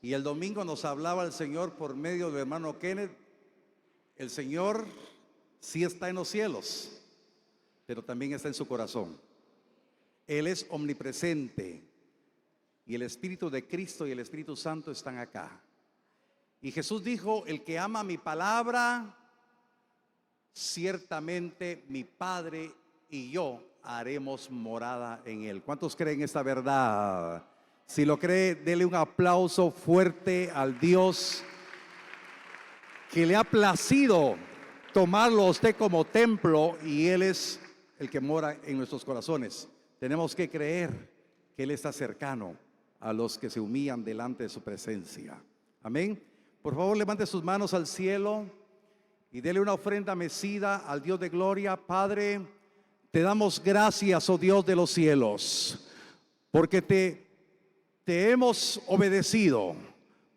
Y el domingo nos hablaba el Señor por medio del hermano Kenneth. El Señor sí está en los cielos, pero también está en su corazón. Él es omnipresente y el Espíritu de Cristo y el Espíritu Santo están acá. Y Jesús dijo: el que ama mi palabra, ciertamente mi Padre y yo haremos morada en él. ¿Cuántos creen esta verdad? Si lo cree, dele un aplauso fuerte al Dios que le ha placido tomarlo a usted como templo, y Él es el que mora en nuestros corazones. Tenemos que creer que Él está cercano a los que se humillan delante de su presencia. Amén. Por favor, levante sus manos al cielo y dele una ofrenda mecida al Dios de gloria. Padre, te damos gracias, oh Dios de los cielos, porque te hemos obedecido.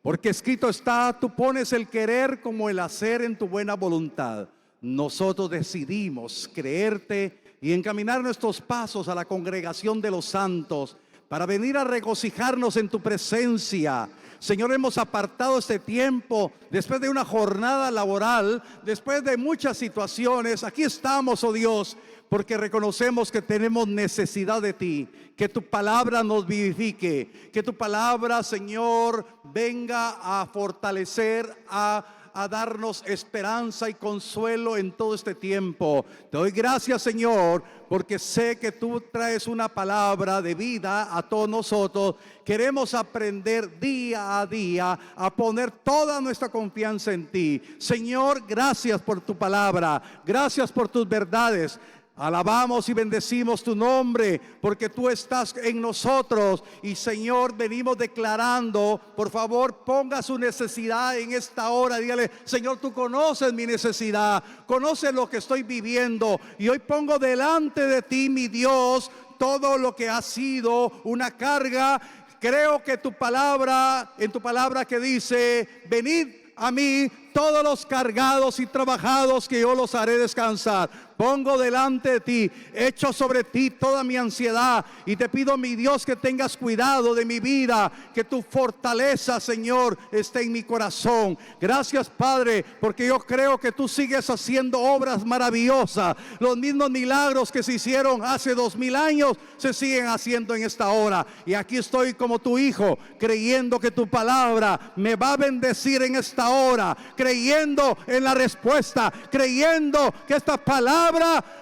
Porque escrito está: tú pones el querer como el hacer en tu buena voluntad. Nosotros decidimos creerte y encaminar nuestros pasos a la congregación de los santos para venir a regocijarnos en tu presencia. Señor, hemos apartado este tiempo después de una jornada laboral, después de muchas situaciones. Aquí estamos, oh Dios, porque reconocemos que tenemos necesidad de ti, que tu palabra nos vivifique, que tu palabra, Señor, venga a fortalecer, a darnos esperanza y consuelo en todo este tiempo. Te doy gracias, Señor, porque sé que tú traes una palabra de vida a todos nosotros. Queremos aprender día a día a poner toda nuestra confianza en ti. Señor, gracias por tu palabra, gracias por tus verdades. Alabamos y bendecimos tu nombre porque tú estás en nosotros. Y Señor, venimos declarando, por favor, ponga su necesidad en esta hora. Dígale: Señor, tú conoces mi necesidad, conoces lo que estoy viviendo, y hoy pongo delante de ti, mi Dios, todo lo que ha sido una carga. Creo que tu palabra, en tu palabra que dice: venid a mí todos los cargados y trabajados, que yo los haré descansar. Pongo delante de ti, echo sobre ti toda mi ansiedad, y te pido, mi Dios, que tengas cuidado de mi vida, que tu fortaleza, Señor, esté en mi corazón. Gracias, Padre, porque yo creo que tú sigues haciendo obras maravillosas. Los mismos milagros que se hicieron hace 2000 años se siguen haciendo en esta hora. Y aquí estoy como tu hijo, creyendo que tu palabra me va a bendecir en esta hora, creyendo en la respuesta, creyendo que esta palabra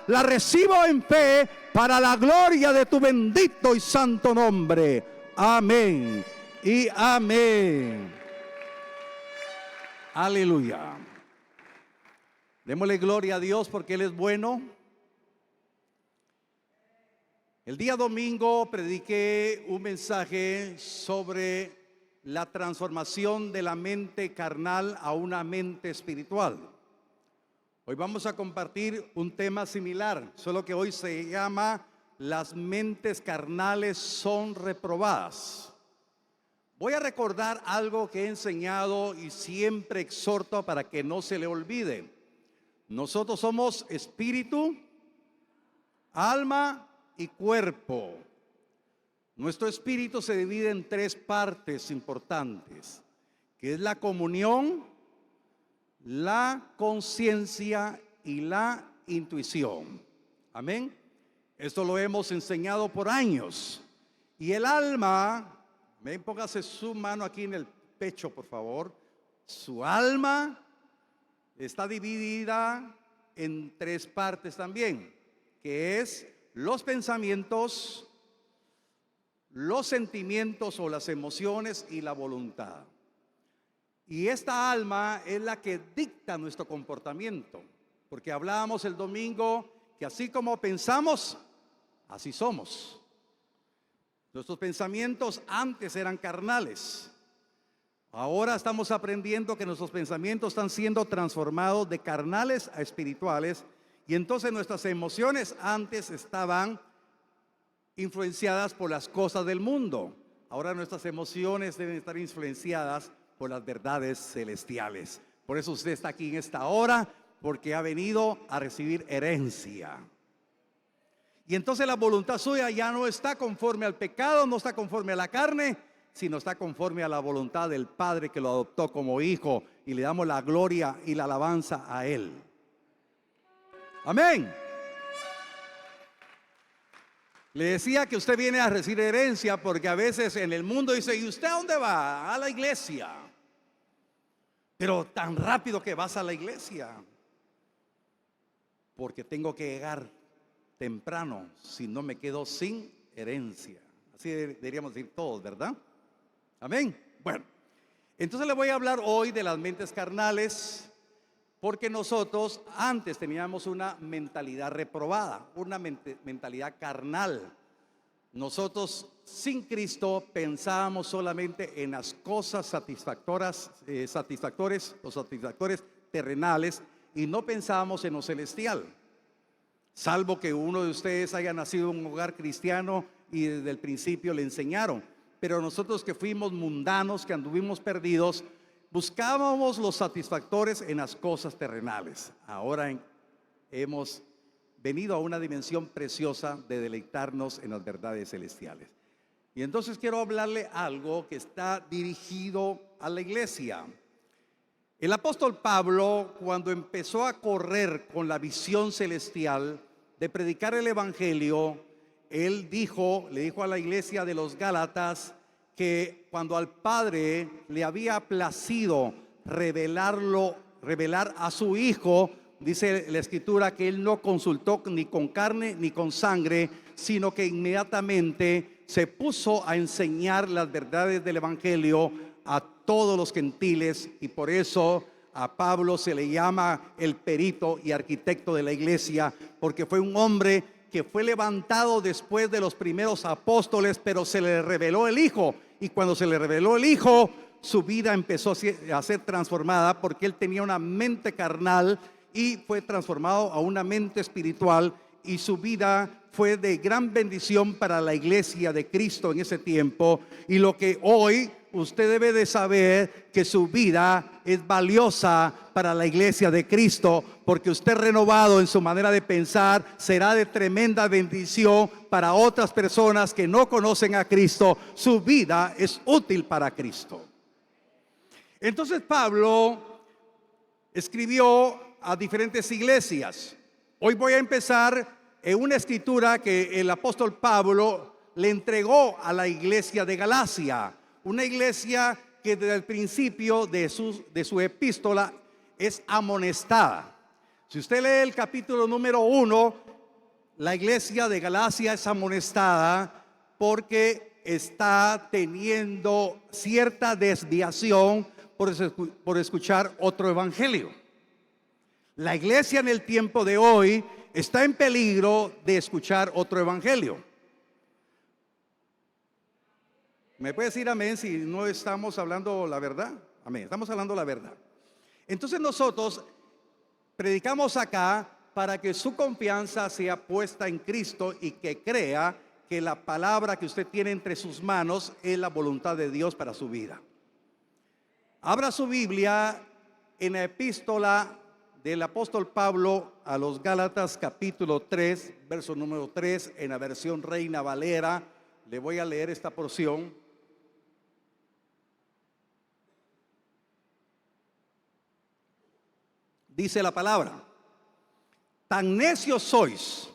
la recibo en fe para la gloria de tu bendito y santo nombre. Amén y amén. Aleluya. Démosle gloria a Dios porque Él es bueno. El día domingo prediqué un mensaje sobre la transformación de la mente carnal a una mente espiritual. Hoy vamos a compartir un tema similar, solo que hoy se llama: las mentes carnales son reprobadas. Voy a recordar algo que he enseñado y siempre exhorto para que no se le olvide. Nosotros somos espíritu, alma y cuerpo. Nuestro espíritu se divide en 3 partes importantes, que es la comunión, la conciencia y la intuición. Amén. Esto lo hemos enseñado por años. Y el alma, póngase su mano aquí en el pecho, por favor. Su alma está dividida en 3 partes también, que es los pensamientos, los sentimientos o las emociones y la voluntad. Y esta alma es la que dicta nuestro comportamiento, porque hablábamos el domingo que así como pensamos, así somos. Nuestros pensamientos antes eran carnales. Ahora estamos aprendiendo que nuestros pensamientos están siendo transformados de carnales a espirituales, y entonces nuestras emociones antes estaban influenciadas por las cosas del mundo. Ahora nuestras emociones deben estar influenciadas por las verdades celestiales. Por eso usted está aquí en esta hora, porque ha venido a recibir herencia. Y entonces la voluntad suya ya no está conforme al pecado, no está conforme a la carne, sino está conforme a la voluntad del Padre que lo adoptó como hijo, y le damos la gloria y la alabanza a Él. Amén. Le decía que usted viene a recibir herencia, porque a veces en el mundo dice: ¿y usted a dónde va? A la iglesia. Pero tan rápido que vas a la iglesia, porque tengo que llegar temprano, si no me quedo sin herencia. Así deberíamos decir todos, ¿verdad? Amén. Bueno, entonces le voy a hablar hoy de las mentes carnales, porque nosotros antes teníamos una mentalidad reprobada, una mentalidad carnal. Nosotros sin Cristo pensábamos solamente en las cosas satisfactorias terrenales, y no pensábamos en lo celestial. Salvo que uno de ustedes haya nacido en un hogar cristiano y desde el principio le enseñaron. Pero nosotros que fuimos mundanos, que anduvimos perdidos, buscábamos los satisfactores en las cosas terrenales. Ahora hemos venido a una dimensión preciosa de deleitarnos en las verdades celestiales. Y entonces quiero hablarle algo que está dirigido a la iglesia. El apóstol Pablo, cuando empezó a correr con la visión celestial de predicar el evangelio, él le dijo a la iglesia de los Gálatas que cuando al Padre le había placido revelar a su Hijo, dice la Escritura que él no consultó ni con carne ni con sangre, sino que inmediatamente se puso a enseñar las verdades del evangelio a todos los gentiles, y por eso a Pablo se le llama el perito y arquitecto de la iglesia, porque fue un hombre que fue levantado después de los primeros apóstoles, pero se le reveló el Hijo, y cuando se le reveló el Hijo, su vida empezó a ser transformada, porque él tenía una mente carnal y fue transformado a una mente espiritual, y su vida fue de gran bendición para la iglesia de Cristo en ese tiempo. Y lo que hoy usted debe de saber, que su vida es valiosa para la iglesia de Cristo, porque usted, renovado en su manera de pensar, será de tremenda bendición para otras personas que no conocen a Cristo. Su vida es útil para Cristo. Entonces Pablo escribió a diferentes iglesias. Hoy voy a empezar en una escritura que el apóstol Pablo le entregó a la iglesia de Galacia, una iglesia que desde el principio de su epístola es amonestada. Si usted lee el capítulo número 1, la iglesia de Galacia es amonestada porque está teniendo cierta desviación por escuchar otro evangelio. La iglesia en el tiempo de hoy está en peligro de escuchar otro evangelio. ¿Me puede decir amén si no estamos hablando la verdad? Amén, estamos hablando la verdad. Entonces nosotros predicamos acá para que su confianza sea puesta en Cristo y que crea que la palabra que usted tiene entre sus manos es la voluntad de Dios para su vida. Abra su Biblia en la epístola del apóstol Pablo a los Gálatas, capítulo 3, verso número 3, en la versión Reina Valera. Le voy a leer esta porción. Dice la palabra: tan necios sois,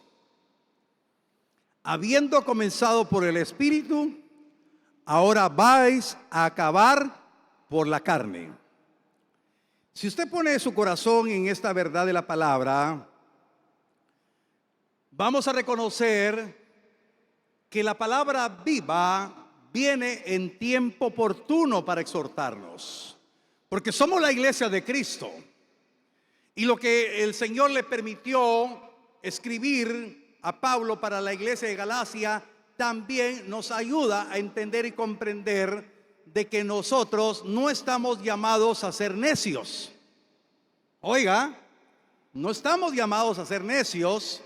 habiendo comenzado por el Espíritu, ahora vais a acabar por la carne. Si usted pone su corazón en esta verdad de la palabra, vamos a reconocer que la palabra viva viene en tiempo oportuno para exhortarnos, porque somos la iglesia de Cristo. Y lo que el Señor le permitió escribir a Pablo para la iglesia de Galacia también nos ayuda a entender y comprender de que nosotros no estamos llamados a ser necios. Oiga, no estamos llamados a ser necios,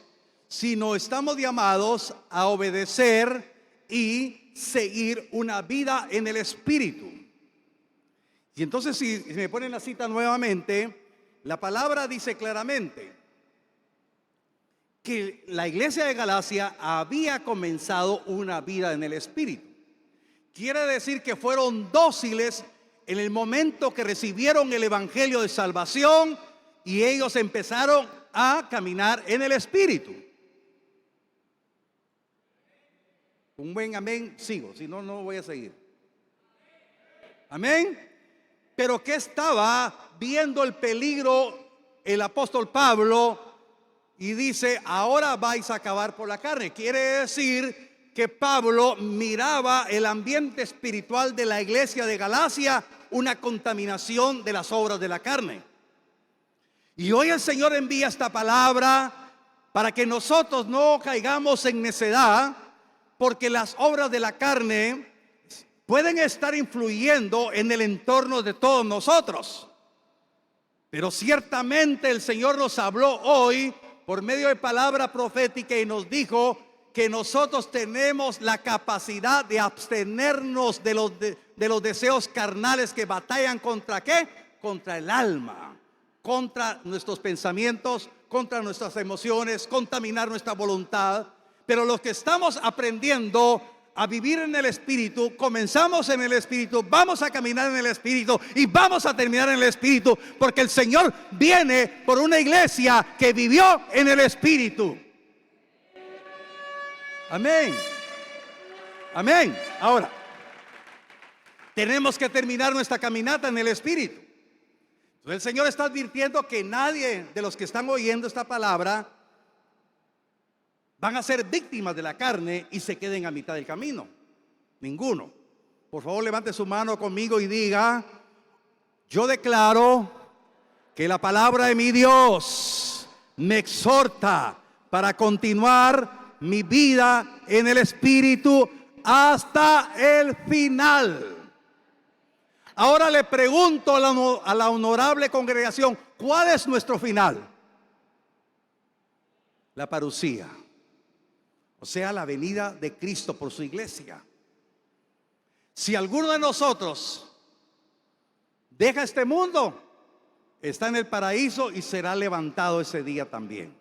sino estamos llamados a obedecer y seguir una vida en el Espíritu. Y entonces, si me ponen la cita nuevamente, la palabra dice claramente que la iglesia de Galacia había comenzado una vida en el Espíritu. Quiere decir que fueron dóciles en el momento que recibieron el evangelio de salvación y ellos empezaron a caminar en el Espíritu. Un buen amén, sigo, si no, no voy a seguir. Amén. Pero ¿qué estaba viendo el peligro el apóstol Pablo? Y dice, ahora vais a acabar por la carne. Quiere decir que Pablo miraba el ambiente espiritual de la iglesia de Galacia, una contaminación de las obras de la carne. Y hoy el Señor envía esta palabra para que nosotros no caigamos en necedad, porque las obras de la carne pueden estar influyendo en el entorno de todos nosotros. Pero ciertamente el Señor nos habló hoy por medio de palabra profética y nos dijo que nosotros tenemos la capacidad de abstenernos de los deseos carnales que batallan contra ¿qué? Contra el alma, contra nuestros pensamientos, contra nuestras emociones, contaminar nuestra voluntad. Pero los que estamos aprendiendo a vivir en el Espíritu, comenzamos en el Espíritu, vamos a caminar en el Espíritu y vamos a terminar en el Espíritu, porque el Señor viene por una iglesia que vivió en el Espíritu. Amén. Amén. Ahora, tenemos que terminar nuestra caminata en el Espíritu. Entonces el Señor está advirtiendo que nadie de los que están oyendo esta palabra van a ser víctimas de la carne y se queden a mitad del camino. Ninguno. Por favor, levante su mano conmigo y diga: yo declaro que la palabra de mi Dios me exhorta para continuar mi vida en el Espíritu hasta el final. Ahora le pregunto a la honorable congregación, ¿cuál es nuestro final? La parucía. O sea, la venida de Cristo por su iglesia. Si alguno de nosotros deja este mundo, está en el paraíso y será levantado ese día también.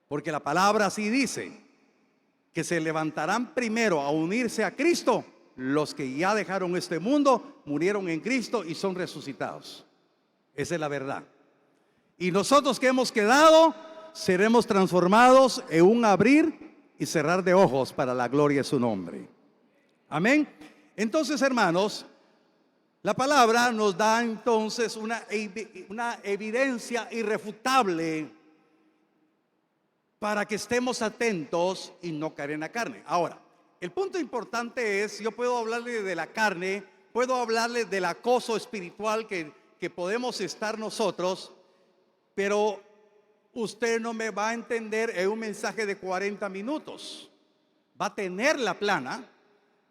Porque la palabra así dice, que se levantarán primero a unirse a Cristo los que ya dejaron este mundo, murieron en Cristo y son resucitados. Esa es la verdad. Y nosotros que hemos quedado, seremos transformados en un abrir y cerrar de ojos para la gloria de su nombre. Amén. Entonces, hermanos, la palabra nos da entonces una evidencia irrefutable para que estemos atentos y no caer en la carne. Ahora, el punto importante es, yo puedo hablarle de la carne, puedo hablarle del acoso espiritual que podemos estar nosotros, pero usted no me va a entender en un mensaje de 40 minutos. Va a tener la plana,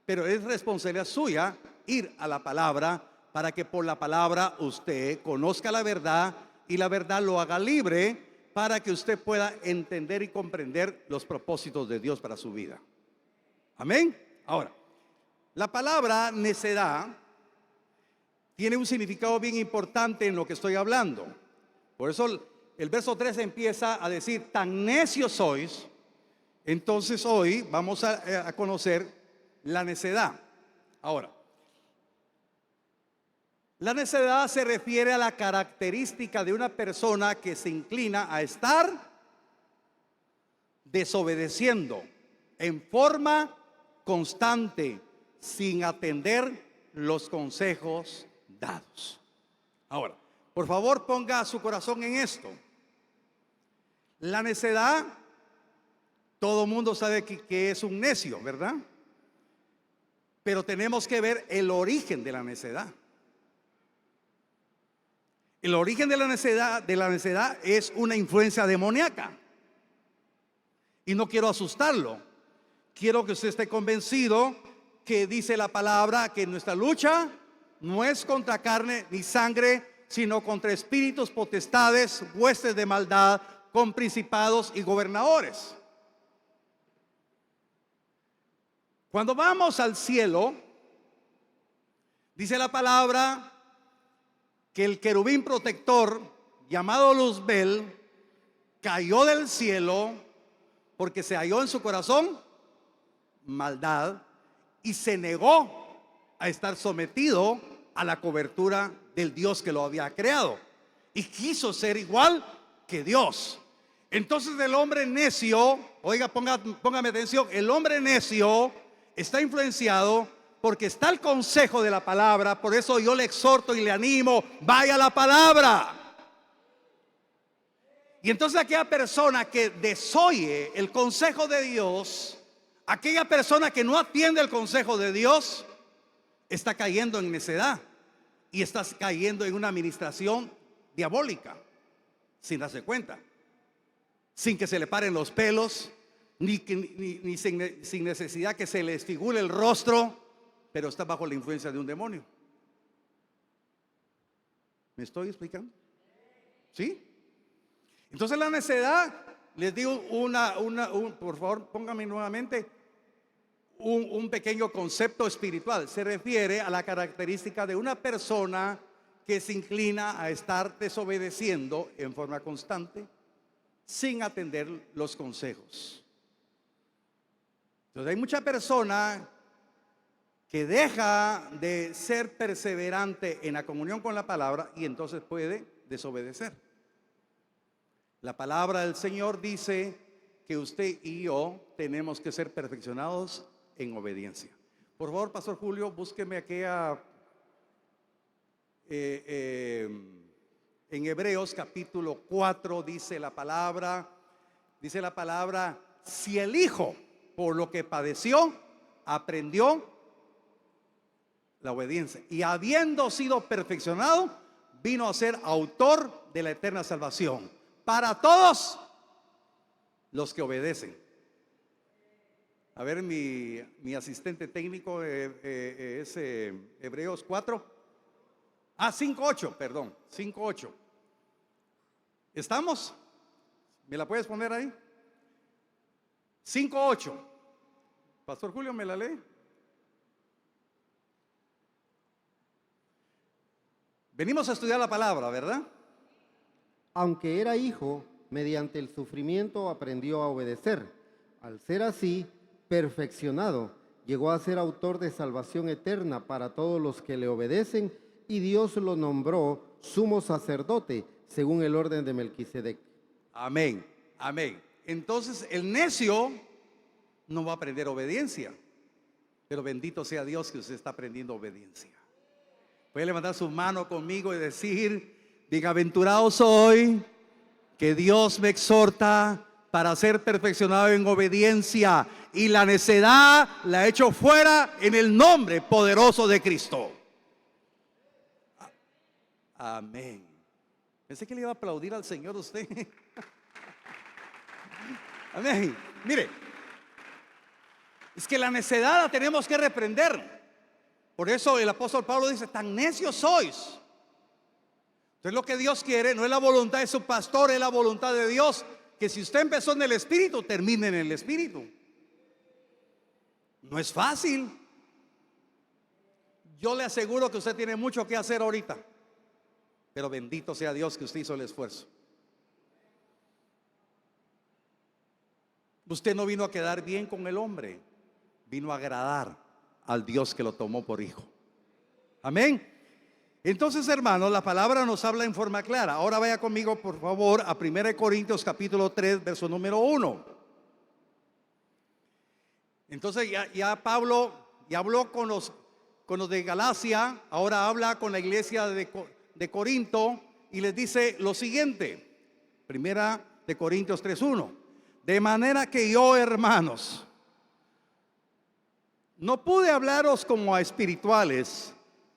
pero es responsabilidad suya ir a la palabra para que por la palabra usted conozca la verdad y la verdad lo haga libre para que usted pueda entender y comprender los propósitos de Dios para su vida. Amén. Ahora, la palabra necedad tiene un significado bien importante en lo que estoy hablando. Por eso el verso 3 empieza a decir, tan necios sois. Entonces hoy vamos a conocer la necedad. Ahora, la necedad se refiere a la característica de una persona que se inclina a estar desobedeciendo en forma constante, sin atender los consejos dados. Ahora, por favor, ponga su corazón en esto. La necedad, todo mundo sabe que es un necio, ¿verdad? Pero tenemos que ver el origen de la necedad. El origen de la necedad es una influencia demoníaca. Y no quiero asustarlo. Quiero que usted esté convencido que dice la palabra que nuestra lucha no es contra carne ni sangre, sino contra espíritus, potestades, huestes de maldad, con principados y gobernadores. Cuando vamos al cielo, dice la palabra que el querubín protector llamado Luzbel cayó del cielo porque se halló en su corazón maldad y se negó a estar sometido a la cobertura del Dios que lo había creado y quiso ser igual que Dios. Entonces el hombre necio, oiga, póngame atención, el hombre necio está influenciado porque está el consejo de la palabra. Por eso yo le exhorto y le animo, vaya a la palabra. Y entonces aquella persona que desoye el consejo de Dios, aquella persona que no atiende el consejo de Dios, está cayendo en necedad y está cayendo en una administración diabólica, sin darse cuenta, sin que se le paren los pelos, ni sin necesidad que se le desfigure el rostro, pero está bajo la influencia de un demonio. ¿Me estoy explicando? ¿Sí? Entonces la necedad, les digo por favor, póngame nuevamente un pequeño concepto espiritual. Se refiere a la característica de una persona que se inclina a estar desobedeciendo en forma constante, sin atender los consejos. Entonces hay mucha persona que deja de ser perseverante en la comunión con la palabra y entonces puede desobedecer. La palabra del Señor dice que usted y yo tenemos que ser perfeccionados en obediencia. Por favor, Pastor Julio, búsqueme aquella en Hebreos capítulo 4 dice la palabra, si el Hijo por lo que padeció aprendió la obediencia y habiendo sido perfeccionado vino a ser autor de la eterna salvación para todos los que obedecen. A ver, mi asistente técnico es Hebreos 4. 5:8, perdón, 5:8. ¿Estamos? ¿Me la puedes poner ahí? 5:8. Pastor Julio, ¿me la lee? Venimos a estudiar la palabra, ¿verdad? Aunque era hijo, mediante el sufrimiento aprendió a obedecer. Al ser así, perfeccionado, llegó a ser autor de salvación eterna para todos los que le obedecen, y Dios lo nombró sumo sacerdote según el orden de Melquisedec. Amén, amén. Entonces el necio no va a aprender obediencia, pero bendito sea Dios que usted está aprendiendo obediencia. Puede levantar su mano conmigo y decir: bienaventurado soy, que Dios me exhorta para ser perfeccionado en obediencia, y la necedad la echo fuera en el nombre poderoso de Cristo. Amén. Pensé que le iba a aplaudir al Señor usted. Amén. Mire, es que la necedad la tenemos que reprender. Por eso el apóstol Pablo dice: tan necios sois. Entonces lo que Dios quiere no es la voluntad de su pastor, es la voluntad de Dios, que si usted empezó en el Espíritu, termine en el Espíritu. No es fácil. Yo le aseguro que usted tiene mucho que hacer ahorita, pero bendito sea Dios que usted hizo el esfuerzo. Usted no vino a quedar bien con el hombre, vino a agradar al Dios que lo tomó por hijo. Amén. Entonces, hermanos, la palabra nos habla en forma clara. Ahora vaya conmigo, por favor, a 1 Corintios capítulo 3, verso número 1. Entonces ya Pablo ya habló con los de Galacia, ahora habla con la iglesia de Corinto y les dice lo siguiente. 1 Corintios 3:1. De manera que yo, hermanos, no pude hablaros como a espirituales,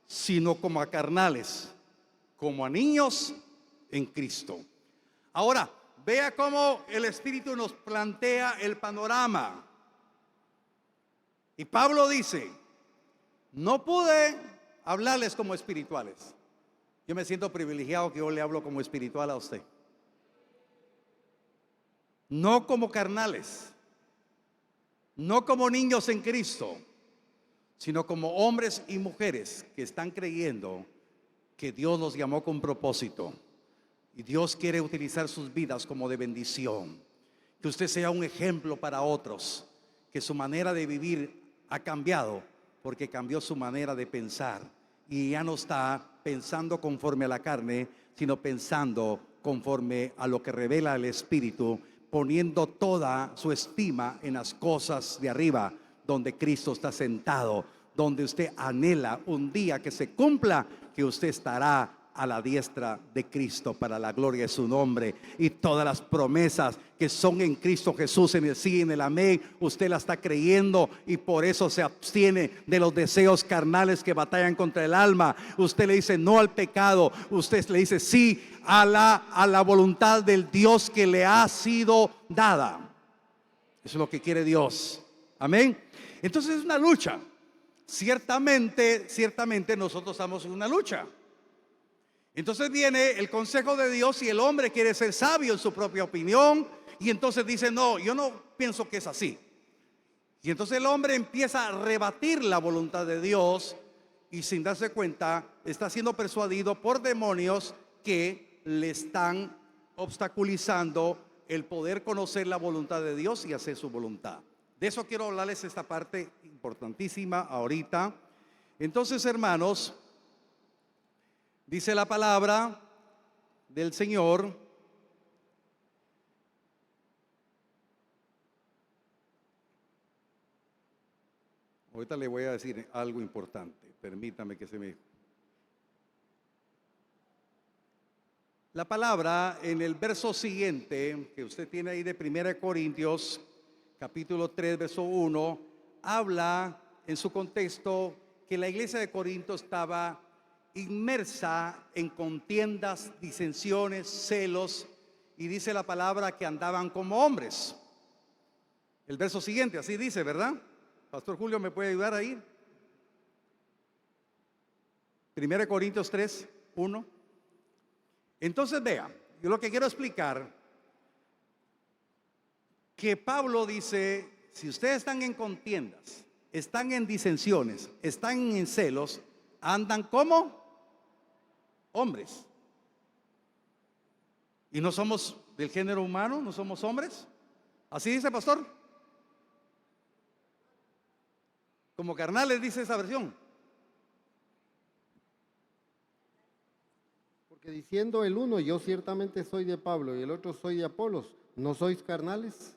sino como a carnales, como a niños en Cristo. Ahora, vea cómo el Espíritu nos plantea el panorama. Y Pablo dice: no pude hablarles como espirituales. Yo me siento privilegiado que yo le hablo como espiritual a usted. No como carnales, no como niños en Cristo, sino como hombres y mujeres que están creyendo que Dios los llamó con propósito y Dios quiere utilizar sus vidas como de bendición. Que usted sea un ejemplo para otros, que su manera de vivir ha cambiado porque cambió su manera de pensar y ya no está pensando conforme a la carne, sino pensando conforme a lo que revela el Espíritu, poniendo toda su estima en las cosas de arriba, donde Cristo está sentado, donde usted anhela un día que se cumpla, que usted estará a la diestra de Cristo para la gloria de su nombre, y todas las promesas que son en Cristo Jesús, en el sí y en el amén, usted la está creyendo y por eso se abstiene de los deseos carnales que batallan contra el alma. Usted le dice no al pecado, usted le dice sí a la voluntad del Dios que le ha sido dada. Eso es lo que quiere Dios. Amén. Entonces es una lucha. Ciertamente nosotros estamos en una lucha. Entonces viene el consejo de Dios y el hombre quiere ser sabio en su propia opinión, y entonces dice no, yo no pienso que es así. Y entonces el hombre empieza a rebatir la voluntad de Dios y sin darse cuenta está siendo persuadido por demonios que le están obstaculizando el poder conocer la voluntad de Dios y hacer su voluntad. De eso quiero hablarles esta parte importantísima ahorita. Entonces, hermanos, dice la palabra del Señor, ahorita le voy a decir algo importante, permítame que se me... La palabra en el verso siguiente, que usted tiene ahí de 1 Corintios, capítulo 3, verso 1, habla en su contexto que la iglesia de Corinto estaba inmersa en contiendas, disensiones, celos, y dice la palabra que andaban como hombres. El verso siguiente, así dice, ¿verdad? Pastor Julio, ¿me puede ayudar ahí? 1 Corintios 3, 1. Entonces vea, yo lo que quiero explicar, que Pablo dice, si ustedes están en contiendas, están en disensiones, están en celos, andan como hombres. ¿Y no somos del género humano? ¿No somos hombres? ¿Así dice, pastor? Como carnales dice esa versión. Porque diciendo el uno, yo ciertamente soy de Pablo, y el otro soy de Apolos, ¿no sois carnales?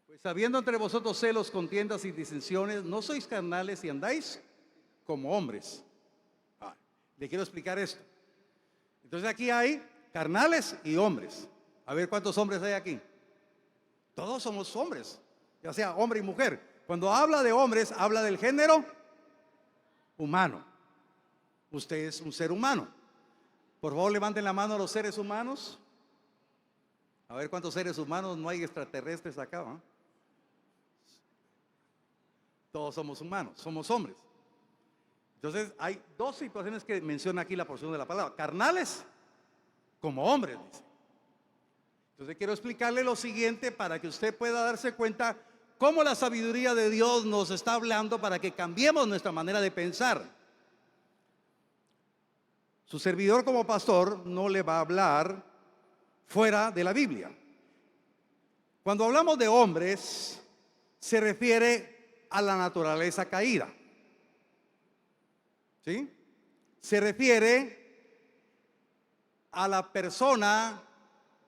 Pues habiendo entre vosotros celos, contiendas y disensiones, no sois carnales y andáis como hombres. Le quiero explicar esto. Entonces aquí hay carnales y hombres. A ver cuántos hombres hay aquí. Todos somos hombres, ya sea hombre y mujer. Cuando habla de hombres, habla del género humano. Usted es un ser humano. Por favor, levanten la mano a los seres humanos. A ver cuántos seres humanos, no hay extraterrestres acá, ¿eh? Todos somos humanos, somos hombres. Entonces hay dos situaciones que menciona aquí la porción de la palabra: carnales como hombres, dice. Entonces quiero explicarle lo siguiente para que usted pueda darse cuenta cómo la sabiduría de Dios nos está hablando para que cambiemos nuestra manera de pensar. Su servidor como pastor no le va a hablar fuera de la Biblia. Cuando hablamos de hombres, se refiere a la naturaleza caída. ¿Sí? Se refiere a la persona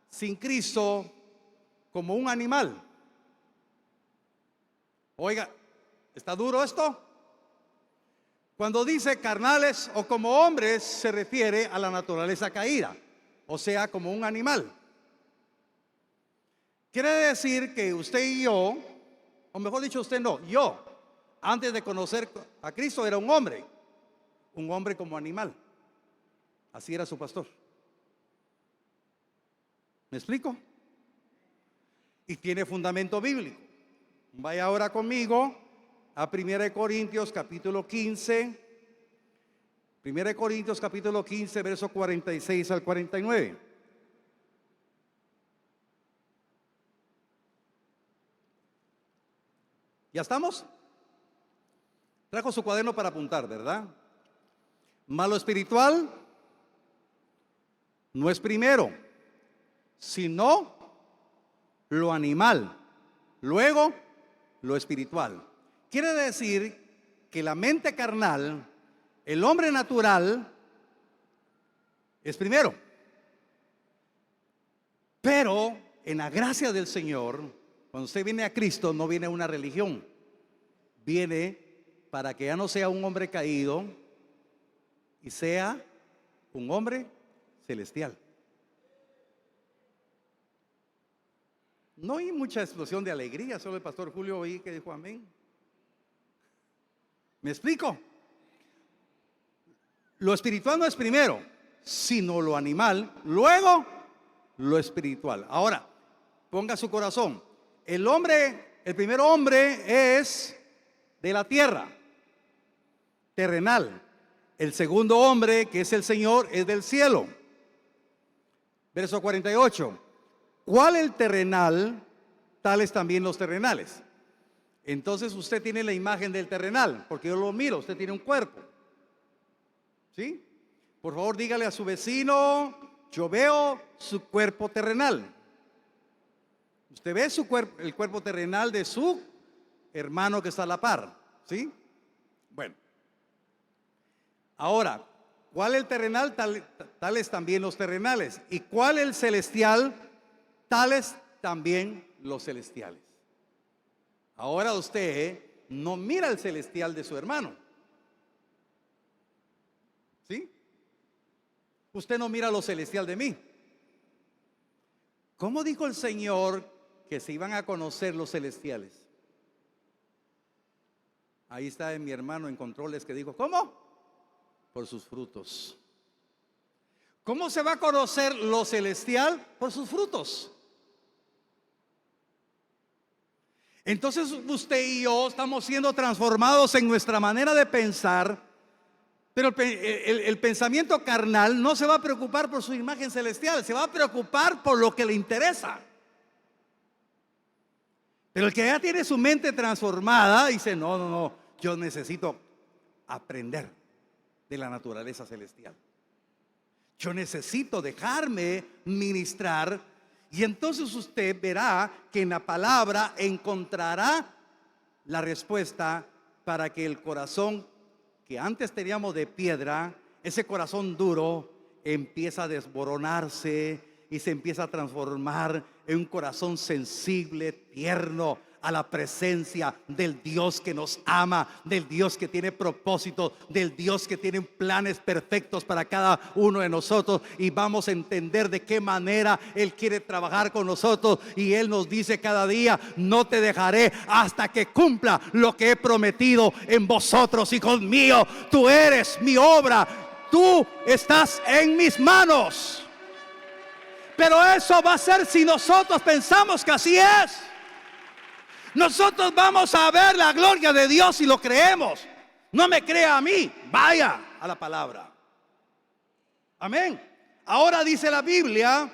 sin Cristo como un animal. Oiga, ¿está duro esto? Cuando dice carnales o como hombres, se refiere a la naturaleza caída, o sea, como un animal. Quiere decir que usted y yo, o mejor dicho usted no, yo, antes de conocer a Cristo era un hombre como animal. Así era su pastor. ¿Me explico? Y tiene fundamento bíblico. Vaya ahora conmigo a 1 Corintios capítulo 15. 1 Corintios capítulo 15, verso 46 al 49. ¿Ya estamos? Trajo su cuaderno para apuntar, ¿verdad? Malo espiritual no es primero, sino lo animal, luego lo espiritual. Quiere decir que la mente carnal, el hombre natural, es primero. Pero en la gracia del Señor, cuando usted viene a Cristo, no viene a una religión. Viene para que ya no sea un hombre caído y sea un hombre celestial. No hay mucha explosión de alegría, solo el pastor Julio oí que dijo amén. ¿Me explico? Lo espiritual no es primero, sino lo animal, luego lo espiritual. Ahora, ponga su corazón. El primer hombre es de la tierra, terrenal. El segundo hombre, que es el Señor, es del cielo. Verso 48. ¿Cuál el terrenal? Tales también los terrenales. Entonces usted tiene la imagen del terrenal, porque yo lo miro, usted tiene un cuerpo. ¿Sí? Por favor, dígale a su vecino, yo veo su cuerpo terrenal. Usted ve el cuerpo terrenal de su hermano que está a la par. ¿Sí? Bueno. Ahora, ¿cuál el terrenal? Tales también los terrenales. ¿Y cuál el celestial? Tales también los celestiales. Ahora usted no mira el celestial de su hermano. ¿Sí? Usted no mira lo celestial de mí. ¿Cómo dijo el Señor que se iban a conocer los celestiales? Ahí está mi hermano en controles que dijo, ¿cómo? Por sus frutos. ¿Cómo se va a conocer lo celestial? Por sus frutos. Entonces usted y yo estamos siendo transformados en nuestra manera de pensar, pero el pensamiento carnal no se va a preocupar por su imagen celestial, se va a preocupar por lo que le interesa. Pero el que ya tiene su mente transformada dice, no, yo necesito aprender de la naturaleza celestial. Yo necesito dejarme ministrar. Y entonces usted verá que en la palabra encontrará la respuesta para que el corazón que antes teníamos de piedra, ese corazón duro, empieza a desmoronarse y se empieza a transformar en un corazón sensible, tierno, a la presencia del Dios que nos ama, del Dios que tiene propósito, del Dios que tiene planes perfectos para cada uno de nosotros, y vamos a entender de qué manera Él quiere trabajar con nosotros. Y Él nos dice cada día, no te dejaré hasta que cumpla lo que he prometido en vosotros, hijos míos. Tú eres mi obra, tú estás en mis manos. Pero eso va a ser si nosotros pensamos que así es. Nosotros vamos a ver la gloria de Dios si lo creemos. No me crea a mí, vaya a la palabra. Amén. Ahora dice la Biblia,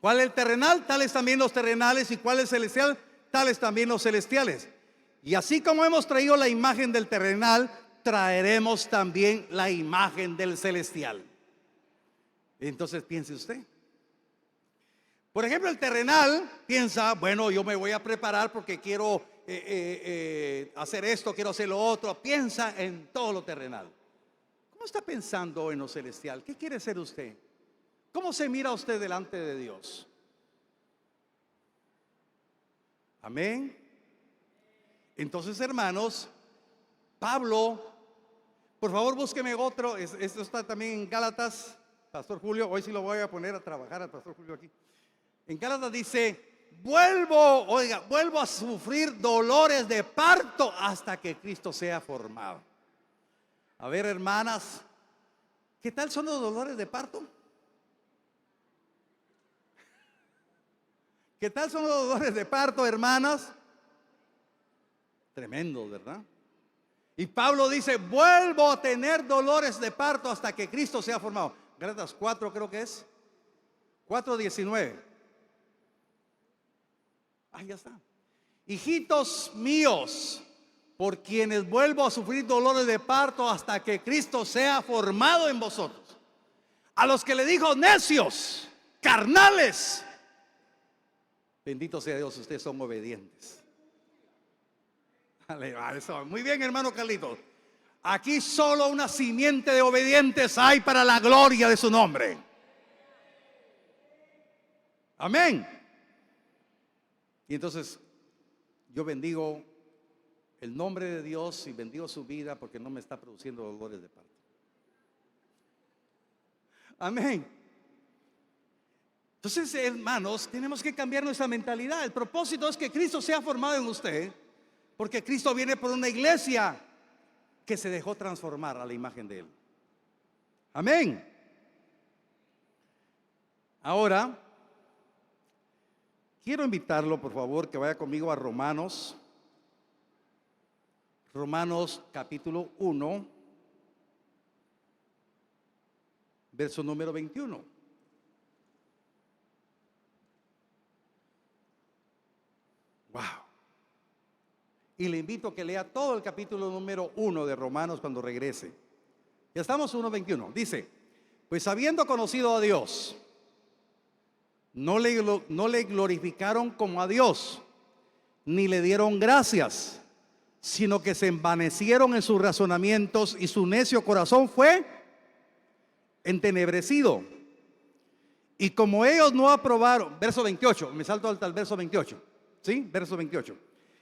¿cuál es el terrenal? Tales también los terrenales. ¿Y cuál es el celestial? Tales también los celestiales. Y así como hemos traído la imagen del terrenal, traeremos también la imagen del celestial. Entonces piense usted. Por ejemplo, el terrenal piensa, bueno, yo me voy a preparar porque quiero hacer esto, quiero hacer lo otro. Piensa en todo lo terrenal. ¿Cómo está pensando en lo celestial? ¿Qué quiere ser usted? ¿Cómo se mira usted delante de Dios? Amén. Entonces, hermanos, Pablo, por favor búsqueme otro. Esto está también en Gálatas. Pastor Julio, hoy sí lo voy a poner a trabajar al Pastor Julio aquí. En Gálatas dice, vuelvo a sufrir dolores de parto hasta que Cristo sea formado. A ver, hermanas, ¿qué tal son los dolores de parto? ¿Qué tal son los dolores de parto, hermanas? Tremendos, ¿verdad? Y Pablo dice, vuelvo a tener dolores de parto hasta que Cristo sea formado. Gálatas 4 creo que es 4:19. Ya está. Hijitos míos, por quienes vuelvo a sufrir dolores de parto hasta que Cristo sea formado en vosotros. A los que le dijo necios, carnales, bendito sea Dios, ustedes son obedientes. Eso. Muy bien, hermano Carlitos. Aquí solo una simiente de obedientes hay para la gloria de su nombre. Amén. Y entonces yo bendigo el nombre de Dios y bendigo su vida porque no me está produciendo dolores de parto. Amén. Entonces, hermanos, tenemos que cambiar nuestra mentalidad. El propósito es que Cristo sea formado en usted, porque Cristo viene por una iglesia que se dejó transformar a la imagen de Él. Amén. Ahora, quiero invitarlo, por favor, que vaya conmigo a Romanos. Romanos capítulo 1, verso número 21. Wow. Y le invito a que lea todo el capítulo número 1 de Romanos cuando regrese. Ya estamos 1:21. Dice: pues habiendo conocido a Dios, no le glorificaron como a Dios, ni le dieron gracias, sino que se envanecieron en sus razonamientos y su necio corazón fue entenebrecido. Y como ellos no aprobaron, verso 28, me salto hasta el verso 28, ¿sí? Verso 28.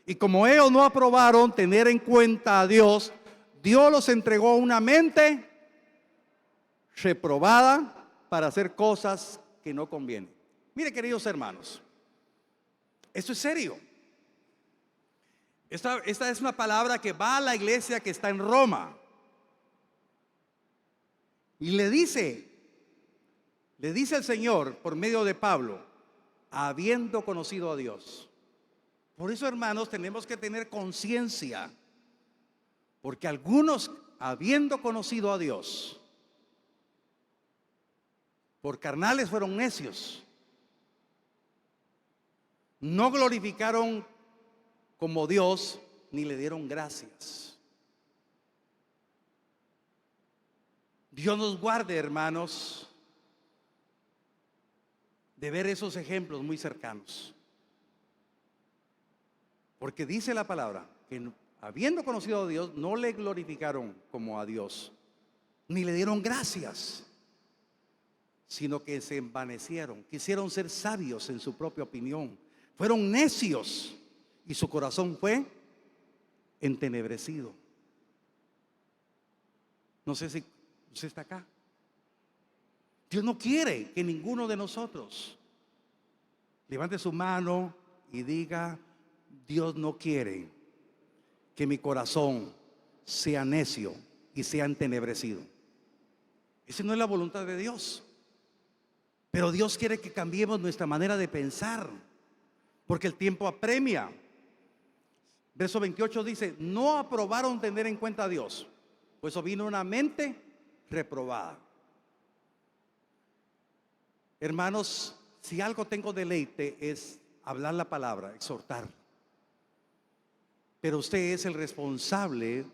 Y como ellos no aprobaron tener en cuenta a Dios, Dios los entregó una mente reprobada para hacer cosas que no convienen. Mire, queridos hermanos, esto es serio. Esta es una palabra que va a la iglesia que está en Roma. Y le dice el Señor por medio de Pablo, habiendo conocido a Dios. Por eso, hermanos, tenemos que tener conciencia, porque algunos, habiendo conocido a Dios, por carnales fueron necios, no glorificaron como Dios, ni le dieron gracias. Dios nos guarde, hermanos, de ver esos ejemplos muy cercanos. Porque dice la palabra que habiendo conocido a Dios, no le glorificaron como a Dios, ni le dieron gracias, sino que se envanecieron, quisieron ser sabios en su propia opinión, fueron necios y su corazón fue entenebrecido. No sé si usted está acá. Dios no quiere que ninguno de nosotros levante su mano y diga: Dios no quiere que mi corazón sea necio y sea entenebrecido. Esa no es la voluntad de Dios. Pero Dios quiere que cambiemos nuestra manera de pensar, porque el tiempo apremia. Verso 28 dice: no aprobaron tener en cuenta a Dios, pues vino una mente reprobada. Hermanos, si algo tengo deleite es hablar la palabra, exhortar. Pero usted es el responsable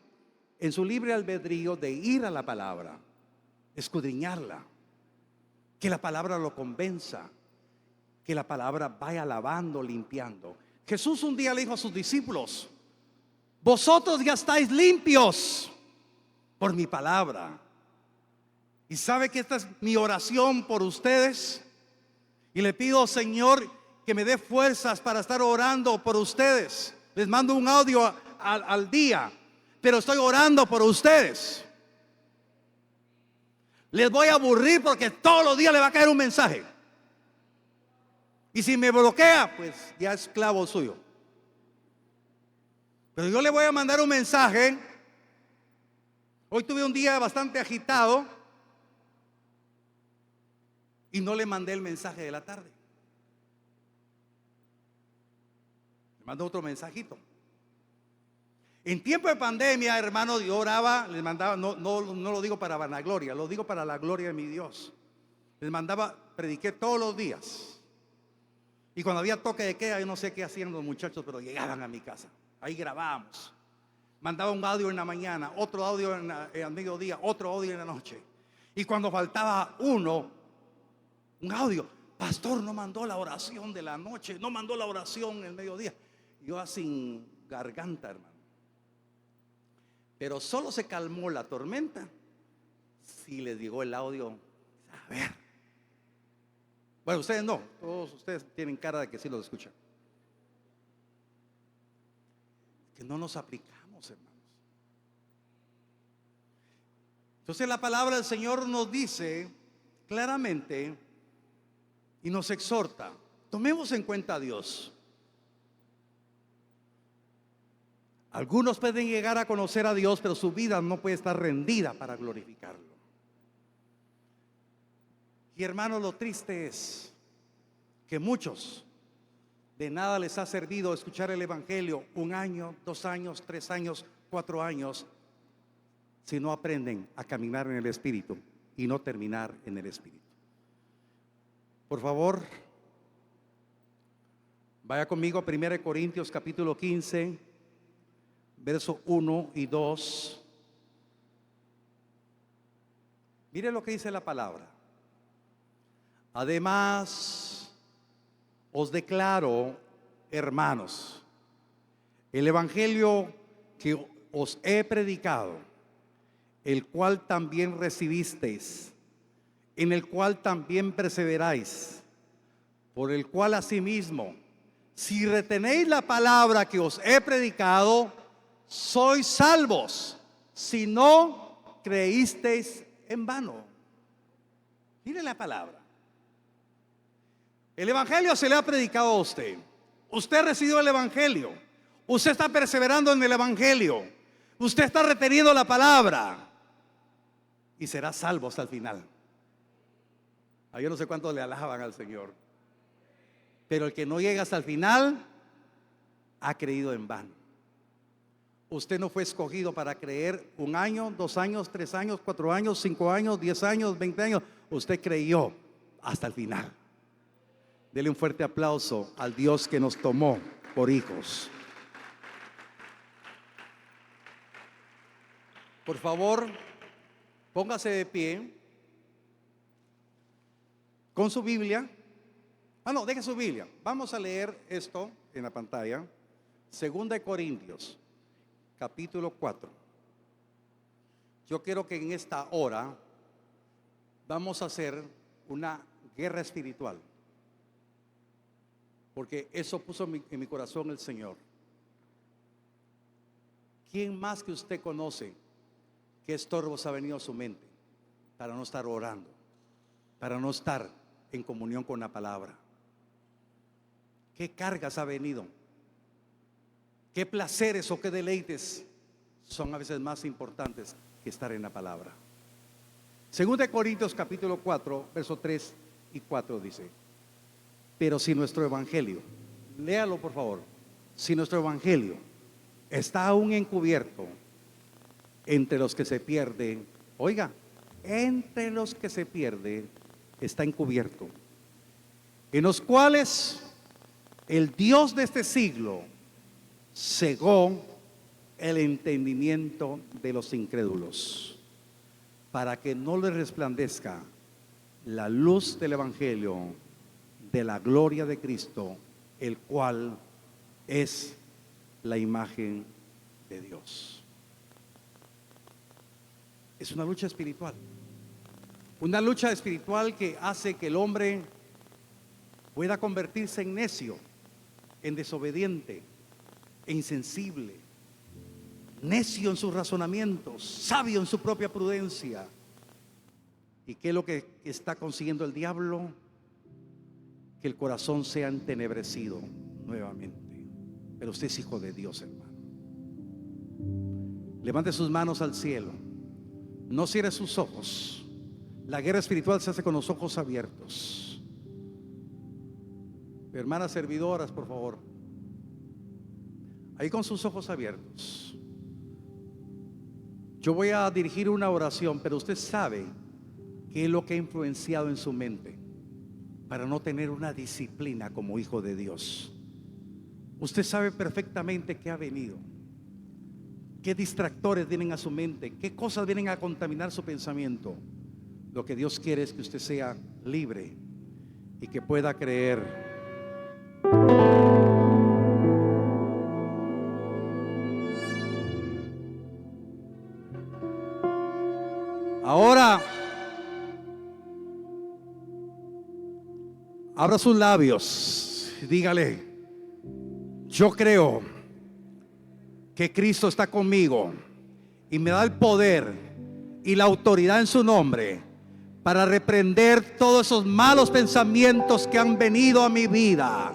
en su libre albedrío de ir a la palabra, escudriñarla, que la palabra lo convenza, que la palabra vaya lavando, limpiando. Jesús un día le dijo a sus discípulos: vosotros ya estáis limpios por mi palabra. Y sabe que esta es mi oración por ustedes. Y le pido, Señor, que me dé fuerzas para estar orando por ustedes. Les mando un audio al día, pero estoy orando por ustedes. Les voy a aburrir porque todos los días le va a caer un mensaje. Y si me bloquea, pues ya es esclavo suyo. Pero yo le voy a mandar un mensaje. Hoy tuve un día bastante agitado y no le mandé el mensaje de la tarde. Le mando otro mensajito. En tiempo de pandemia, hermano, yo oraba, les mandaba, no lo digo para vanagloria, lo digo para la gloria de mi Dios. Les mandaba, prediqué todos los días. Y cuando había toque de queda, yo no sé qué hacían los muchachos, pero llegaban a mi casa. Ahí grabábamos. Mandaba un audio en la mañana, otro audio al mediodía, otro audio en la noche. Y cuando faltaba un audio, pastor, no mandó la oración de la noche, no mandó la oración en el mediodía. Yo sin garganta, hermano. Pero solo se calmó la tormenta si les llegó el audio. A ver. Bueno, ustedes no, todos ustedes tienen cara de que sí lo escuchan. Que no nos aplicamos, hermanos. Entonces la palabra del Señor nos dice claramente y nos exhorta: tomemos en cuenta a Dios. Algunos pueden llegar a conocer a Dios, pero su vida no puede estar rendida para glorificarlo. Y hermanos, lo triste es que muchos de nada les ha servido escuchar el Evangelio 1 año, 2 años, 3 años, 4 años, si no aprenden a caminar en el Espíritu y no terminar en el Espíritu. Por favor, vaya conmigo a 1 Corintios capítulo 15, verso 1 y 2. Mire lo que dice la palabra. Además, os declaro, hermanos, el evangelio que os he predicado, el cual también recibisteis, en el cual también perseveráis, por el cual asimismo, si retenéis la palabra que os he predicado, sois salvos, si no creísteis en vano. Mire la palabra. El evangelio se le ha predicado a usted. Usted recibió el evangelio. Usted está perseverando en el evangelio. Usted está reteniendo la palabra y será salvo hasta el final. Yo no sé cuántos le alaban al Señor, pero el que no llega hasta el final ha creído en vano. Usted no fue escogido para creer 1 año, 2 años, 3 años, 4 años, 5 años, 10 años, 20 años. Usted creyó hasta el final. Dele un fuerte aplauso al Dios que nos tomó por hijos. Por favor, póngase de pie con su Biblia. No, deje su Biblia. Vamos a leer esto en la pantalla. 2 Corintios, capítulo 4. Yo quiero que en esta hora vamos a hacer una guerra espiritual, porque eso puso en mi corazón el Señor. ¿Quién más que usted conoce qué estorbos ha venido a su mente para no estar orando, para no estar en comunión con la palabra? ¿Qué cargas ha venido? ¿Qué placeres o qué deleites son a veces más importantes que estar en la palabra? 2 Corintios capítulo 4, verso 3 y 4 dice: pero si nuestro evangelio, léalo por favor, si nuestro evangelio está aún encubierto entre los que se pierden, oiga, entre los que se pierden está encubierto, en los cuales el Dios de este siglo cegó el entendimiento de los incrédulos, para que no les resplandezca la luz del evangelio de la gloria de Cristo, el cual es la imagen de Dios. Es una lucha espiritual. Una lucha espiritual que hace que el hombre pueda convertirse en necio, en desobediente, e insensible, necio en sus razonamientos, sabio en su propia prudencia. ¿Y qué es lo que está consiguiendo el diablo? Que el corazón sea entenebrecido nuevamente. Pero usted es hijo de Dios, hermano. Levante sus manos al cielo. No cierre sus ojos. La guerra espiritual se hace con los ojos abiertos. Hermanas servidoras, por favor, ahí con sus ojos abiertos. Yo voy a dirigir una oración, pero usted sabe qué es lo que ha influenciado en su mente para no tener una disciplina como hijo de Dios. Usted sabe perfectamente qué ha venido, qué distractores vienen a su mente, qué cosas vienen a contaminar su pensamiento. Lo que Dios quiere es que usted sea libre y que pueda creer. Ahora, abra sus labios y dígale: yo creo que Cristo está conmigo y me da el poder y la autoridad en su nombre para reprender todos esos malos pensamientos que han venido a mi vida.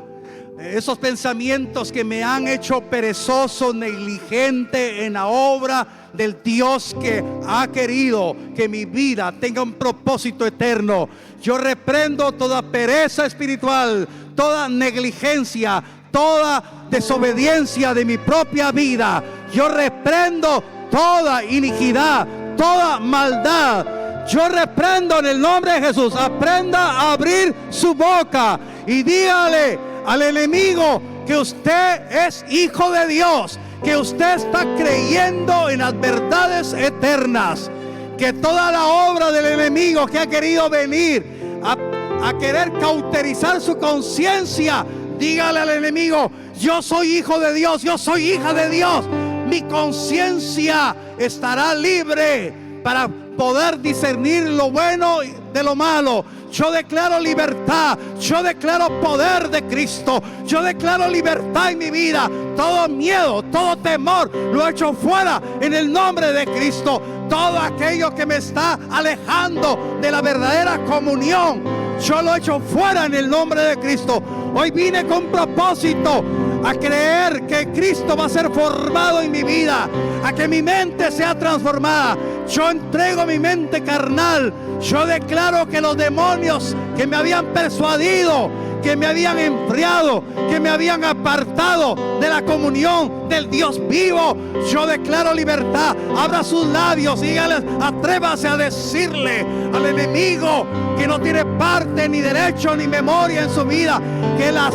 Esos pensamientos que me han hecho perezoso, negligente en la obra del Dios que ha querido que mi vida tenga un propósito eterno. Yo reprendo toda pereza espiritual, toda negligencia, toda desobediencia de mi propia vida. Yo reprendo toda iniquidad, toda maldad. Yo reprendo en el nombre de Jesús. Aprenda a abrir su boca y dígale al enemigo que usted es hijo de Dios, que usted está creyendo en las verdades eternas, que toda la obra del enemigo que ha querido venir a querer cauterizar su conciencia, dígale al enemigo: yo soy hijo de Dios, yo soy hija de Dios. Mi conciencia estará libre para poder discernir lo bueno de lo malo. Yo declaro libertad, yo declaro poder de Cristo, yo declaro libertad en mi vida. Todo miedo, todo temor lo echo fuera en el nombre de Cristo. Todo aquello que me está alejando de la verdadera comunión, yo lo echo fuera en el nombre de Cristo. Hoy vine con propósito a creer que Cristo va a ser formado en mi vida, a que mi mente sea transformada. Yo entrego mi mente carnal. Yo declaro que los demonios que me habían persuadido, que me habían enfriado, que me habían apartado de la comunión del Dios vivo, yo declaro libertad. Abra sus labios y dígales, atrévase a decirle al enemigo que no tiene parte, ni derecho, ni memoria en su vida, que las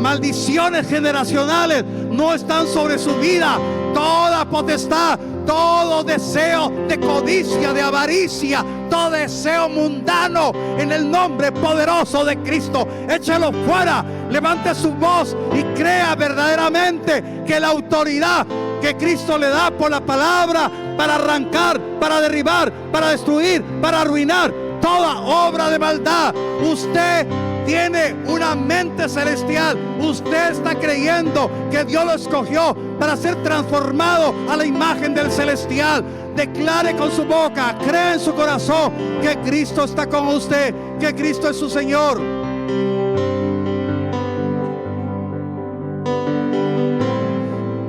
maldiciones generacionales no están sobre su vida. Toda potestad, todo deseo de codicia, de avaricia, todo deseo mundano, en el nombre poderoso de Cristo, échalo fuera. Levante su voz y crea verdaderamente que la autoridad que Cristo le da por la palabra para arrancar, para derribar, para destruir, para arruinar toda obra de maldad. Usted tiene una mente celestial. Usted está creyendo que Dios lo escogió para ser transformado a la imagen del celestial. Declare con su boca, cree en su corazón que Cristo está con usted, que Cristo es su Señor.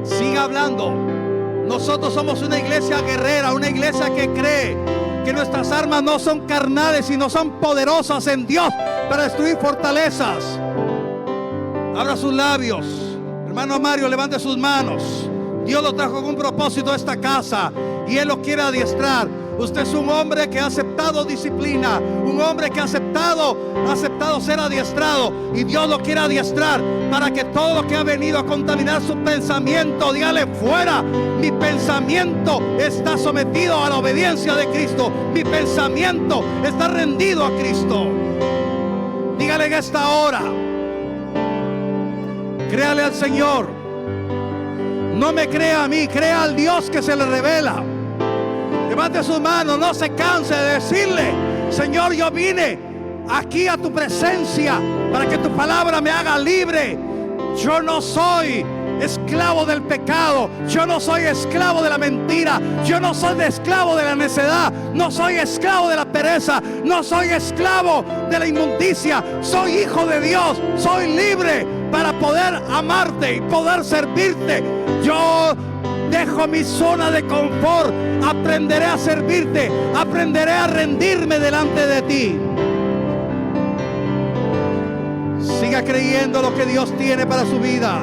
Siga hablando. Nosotros somos una iglesia guerrera, una iglesia que cree que nuestras armas no son carnales, sino son poderosas en Dios para destruir fortalezas. Abra sus labios. Hermano Mario, levante sus manos. Dios lo trajo con un propósito a esta casa y Él lo quiere adiestrar. Usted es un hombre que ha aceptado disciplina, un hombre que ha aceptado ser adiestrado, y Dios lo quiere adiestrar para que todo lo que ha venido a contaminar su pensamiento, dígale fuera. Mi pensamiento está sometido a la obediencia de Cristo. Mi pensamiento está rendido a Cristo. Dígale en esta hora, créale al Señor. No me crea a mí, crea al Dios que se le revela. Levante sus manos, no se canse de decirle: Señor, yo vine aquí a tu presencia para que tu palabra me haga libre. Yo no soy esclavo del pecado, yo no soy esclavo de la mentira, yo no soy esclavo de la necedad, no soy esclavo de la pereza, no soy esclavo de la inmundicia. Soy hijo de Dios, soy libre para poder amarte y poder servirte. Yo dejo mi zona de confort, aprenderé a servirte, aprenderé a rendirme delante de ti. Siga creyendo lo que Dios tiene para su vida.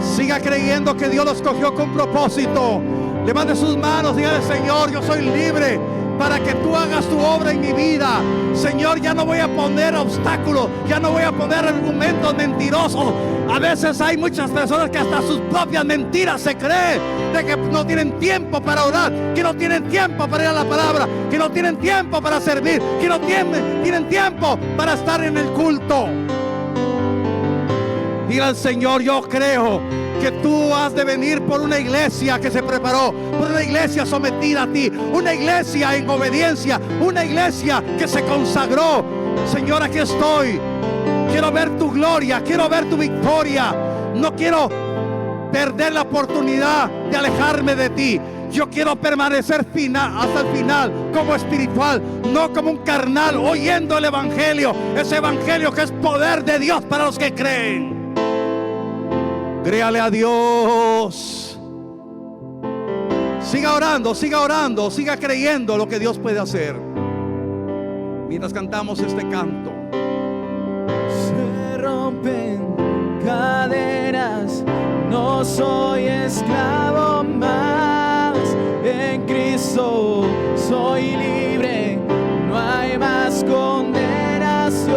Siga creyendo que Dios lo escogió con propósito. Levante sus manos, dígale: Señor, yo soy libre para que tú hagas tu obra en mi vida. Señor, ya no voy a poner obstáculos, ya no voy a poner argumentos mentirosos. A veces hay muchas personas que hasta sus propias mentiras se creen, de que no tienen tiempo para orar, que no tienen tiempo para ir a la palabra, que no tienen tiempo para servir, que no tienen tiempo para estar en el culto. Diga al Señor: yo creo que tú has de venir por una iglesia que se preparó, por una iglesia sometida a ti, una iglesia en obediencia, una iglesia que se consagró. Señor, aquí estoy. Quiero ver tu gloria, quiero ver tu victoria. No quiero perder la oportunidad de alejarme de ti. Yo quiero permanecer hasta el final como espiritual, no como un carnal, oyendo el evangelio, ese evangelio que es poder de Dios para los que creen. Créale a Dios. Siga orando, siga creyendo lo que Dios puede hacer. Mientras cantamos este canto. Se rompen cadenas, no soy esclavo más. En Cristo soy libre, no hay más condenación.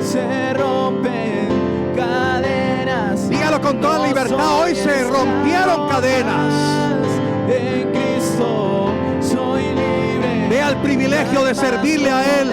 Se rompen cadenas. Dígalo con toda libertad. Hoy se rompieron cadenas. En Cristo soy libre. Vea el privillegio de servirle a Él.